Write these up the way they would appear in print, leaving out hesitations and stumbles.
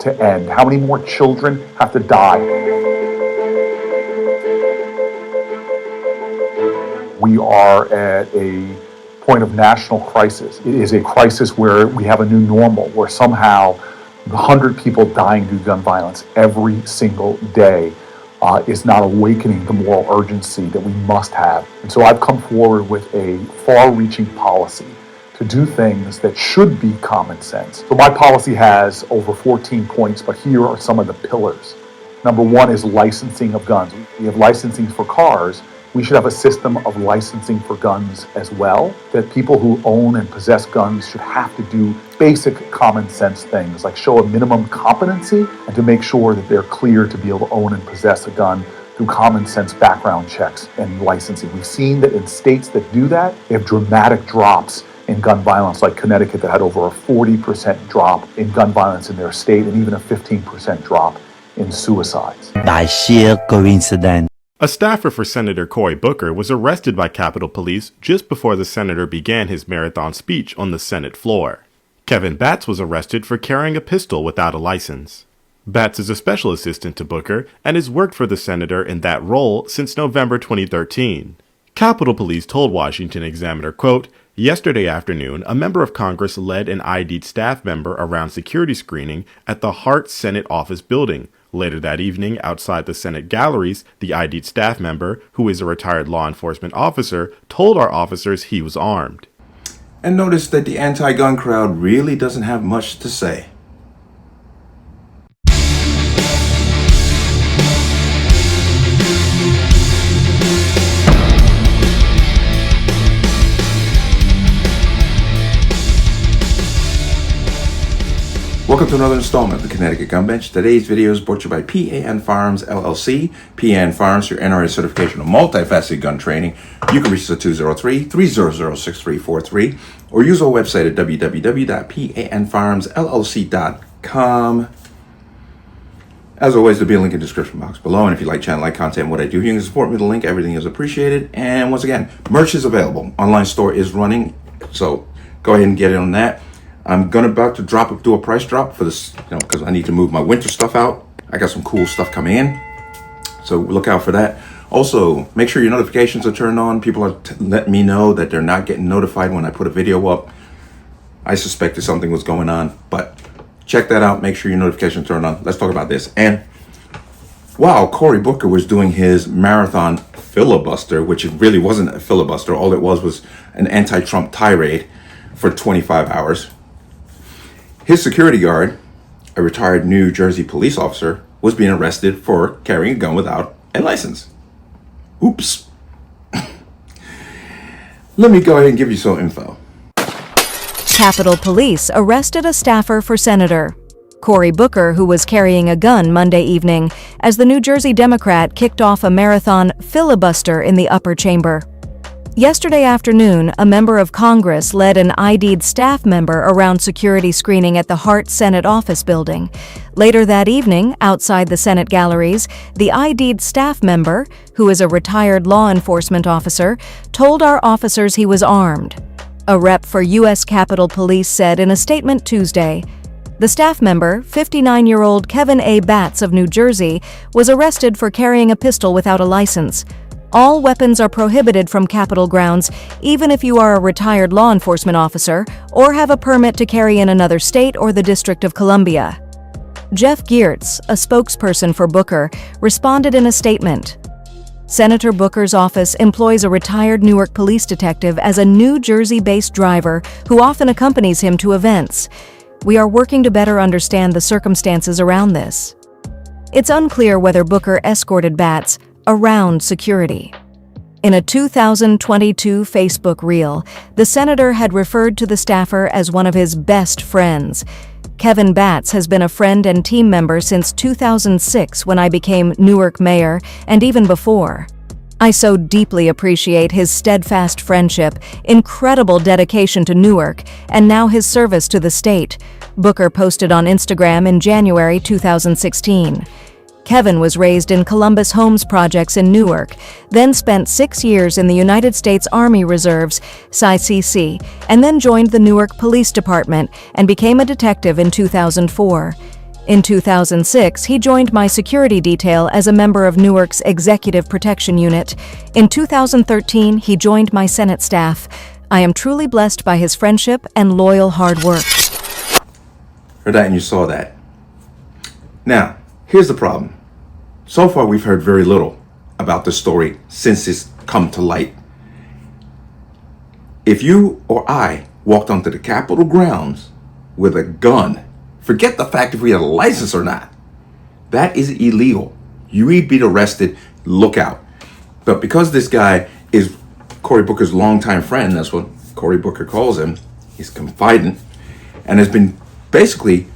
to end? How many more children have to die? We are at a point of national crisis. It is a crisis where we have a new normal, where somehow 100 people dying due to gun violence every single day is not awakening the moral urgency that we must have. And so I've come forward with a far-reaching policy to do things that should be common sense. So my policy has over 14 points, but here are some of the pillars. Number one is licensing of guns. We have licensing for cars. We should have a system of licensing for guns as well, that people who own and possess guns should have to do basic common sense things, like show a minimum competency and to make sure that they're clear to be able to own and possess a gun through common sense background checks and licensing. We've seen that in states that do that, they have dramatic drops in gun violence, like Connecticut that had over a 40% drop in gun violence in their state and even a 15% drop in suicides. By sheer coincidence. A staffer for Senator Cory Booker was arrested by Capitol Police just before the senator began his marathon speech on the Senate floor. Kevin Batts was arrested for carrying a pistol without a license. Batts is a special assistant to Booker and has worked for the senator in that role since November 2013. Capitol Police told Washington Examiner, quote, "Yesterday afternoon, a member of Congress led an ID'd staff member around security screening at the Hart Senate office building. Later that evening, outside the Senate galleries, the ID'd staff member, who is a retired law enforcement officer, told our officers he was armed." And notice that the anti-gun crowd really doesn't have much to say. Welcome to another installment of the Connecticut Gun Bench. Today's video is brought to you by P.A.N. Firearms, LLC. P.A.N. Firearms, your NRA certification of multifaceted gun training. You can reach us at 203-300-6343 or use our website at www.panfirearmsllc.com. As always, there'll be a link in the description box below. And if you like channel, like content, what I do, you can support me with the link. Everything is appreciated. And once again, merch is available. Online store is running. So go ahead and get in on that. I'm about to do a price drop for this, because I need to move my winter stuff out. I got some cool stuff coming in, so look out for that. Also, make sure your notifications are turned on. People are letting me know that they're not getting notified when I put a video up. I suspected something was going on, but check that out. Make sure your notifications are turned on. Let's talk about this. And while Cory Booker was doing his marathon filibuster, which it really wasn't a filibuster, all it was an anti-Trump tirade for 25 hours. His security guard, a retired New Jersey police officer, was being arrested for carrying a gun without a license. Oops. Let me go ahead and give you some info. Capitol Police arrested a staffer for Senator Cory Booker, who was carrying a gun Monday evening, as the New Jersey Democrat kicked off a marathon filibuster in the upper chamber. Yesterday afternoon, a member of Congress led an ID'd staff member around security screening at the Hart Senate office building. Later that evening, outside the Senate galleries, the ID'd staff member, who is a retired law enforcement officer, told our officers he was armed. A rep for U.S. Capitol Police said in a statement Tuesday, the staff member, 59-year-old Kevin A. Batts of New Jersey, was arrested for carrying a pistol without a license. All weapons are prohibited from Capitol grounds, even if you are a retired law enforcement officer or have a permit to carry in another state or the District of Columbia. Jeff Geertz, a spokesperson for Booker, responded in a statement. Senator Booker's office employs a retired Newark police detective as a New Jersey-based driver who often accompanies him to events. We are working to better understand the circumstances around this. It's unclear whether Booker escorted Batts around security. In a 2022 Facebook reel, the senator had referred to the staffer as one of his best friends. Kevin Batts has been a friend and team member since 2006 when I became Newark mayor, and even before. I so deeply appreciate his steadfast friendship, incredible dedication to Newark, and now his service to the state, Booker posted on Instagram in January 2016. Kevin was raised in Columbus Homes Projects in Newark, then spent 6 years in the United States Army Reserves, (CCC), and then joined the Newark Police Department and became a detective in 2004. In 2006, he joined my security detail as a member of Newark's Executive Protection Unit. In 2013, he joined my Senate staff. I am truly blessed by his friendship and loyal hard work. Heard that and you saw that. Now, here's the problem. So far, we've heard very little about the story since it's come to light. If you or I walked onto the Capitol grounds with a gun, forget the fact if we had a license or not. That is illegal. You would be arrested. Look out. But because this guy is Cory Booker's longtime friend, that's what Cory Booker calls him, he's confidant, and has been basically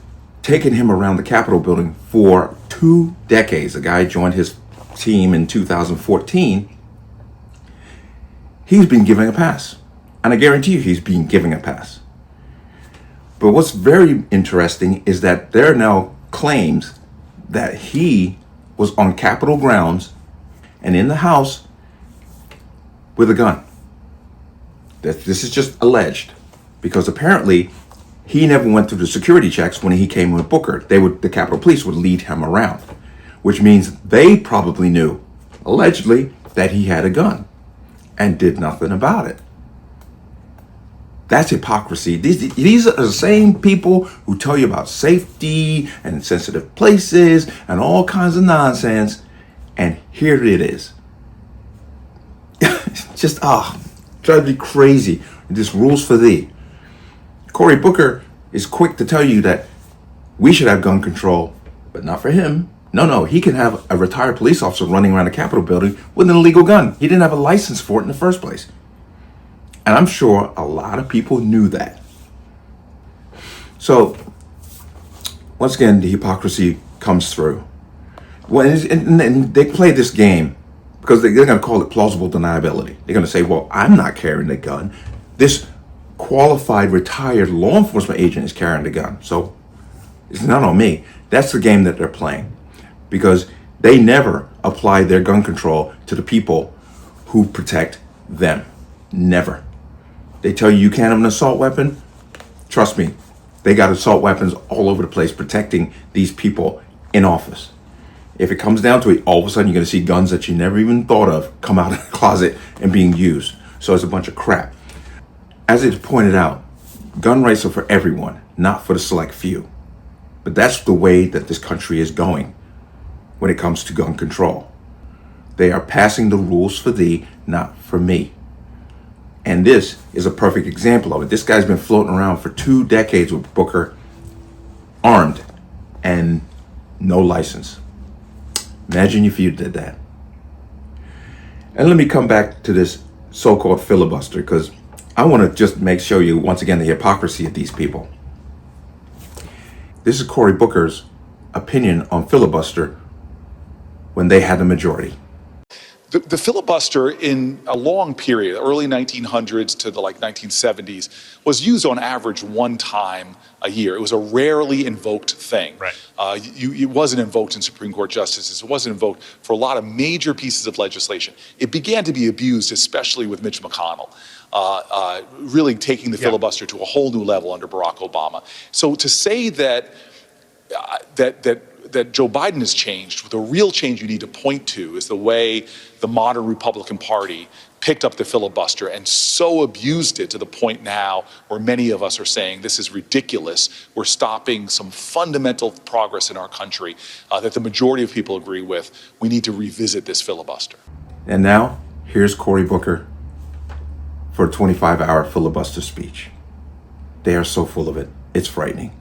taking him around the Capitol building for 2 decades. A guy joined his team in 2014. He's been given a pass. And I guarantee you he's been given a pass. But what's very interesting is that there are now claims that he was on Capitol grounds and in the house with a gun. This is just alleged, because apparently he never went through the security checks when he came with Booker. The Capitol Police would lead him around, which means they probably knew, allegedly, that he had a gun and did nothing about it. That's hypocrisy. These are the same people who tell you about safety and sensitive places and all kinds of nonsense. And here it is. Just, drives me crazy. This rules for thee. Cory Booker is quick to tell you that we should have gun control, but not for him. No, he can have a retired police officer running around the Capitol building with an illegal gun. He didn't have a license for it in the first place. And I'm sure a lot of people knew that. So, once again, the hypocrisy comes through. And they play this game because they're going to call it plausible deniability. They're going to say, well, I'm not carrying a gun. This qualified retired law enforcement agent is carrying the gun. So, it's not on me. That's the game that they're playing. Because they never apply their gun control to the people who protect them. Never. They tell you can't have an assault weapon. Trust me, they got assault weapons all over the place protecting these people in office. If it comes down to it, all of a sudden you're going to see guns that you never even thought of come out of the closet and being used. So it's a bunch of crap. As it's pointed out, gun rights are for everyone, not for the select few. But that's the way that this country is going when it comes to gun control. They are passing the rules for thee, not for me. And this is a perfect example of it. This guy's been floating around for 2 decades with Booker, armed and no license. Imagine if you did that. And let me come back to this so-called filibuster, because I want to just show you once again the hypocrisy of these people. This is Cory Booker's opinion on filibuster when they had the majority. The filibuster in a long period, early 1900s to the 1970s, was used on average 1 time a year. It was a rarely invoked thing. Right. It wasn't invoked in Supreme Court justices. It wasn't invoked for a lot of major pieces of legislation. It began to be abused, especially with Mitch McConnell, really taking the filibuster to a whole new level under Barack Obama. So to say that Joe Biden has changed, the real change you need to point to is the way the modern Republican Party picked up the filibuster and so abused it to the point now where many of us are saying this is ridiculous. We're stopping some fundamental progress in our country that the majority of people agree with. We need to revisit this filibuster. And now, here's Cory Booker for a 25-hour filibuster speech. They are so full of it. It's frightening.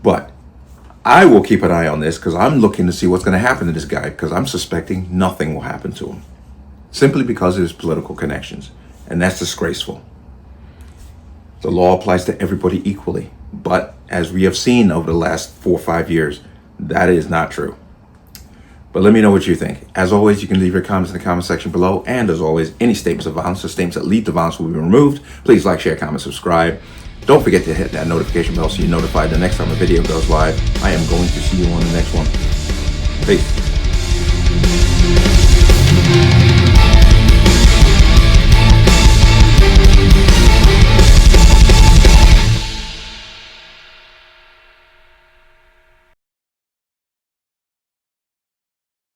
But I will keep an eye on this because I'm looking to see what's going to happen to this guy, because I'm suspecting nothing will happen to him simply because of his political connections. And that's disgraceful. The law applies to everybody equally. But as we have seen over the last 4 or 5 years, that is not true. But let me know what you think. As always, you can leave your comments in the comment section below. And as always, any statements of violence or statements that lead to violence will be removed. Please like, share, comment, subscribe. Don't forget to hit that notification bell so you're notified the next time a video goes live. I am going to see you on the next one. Peace.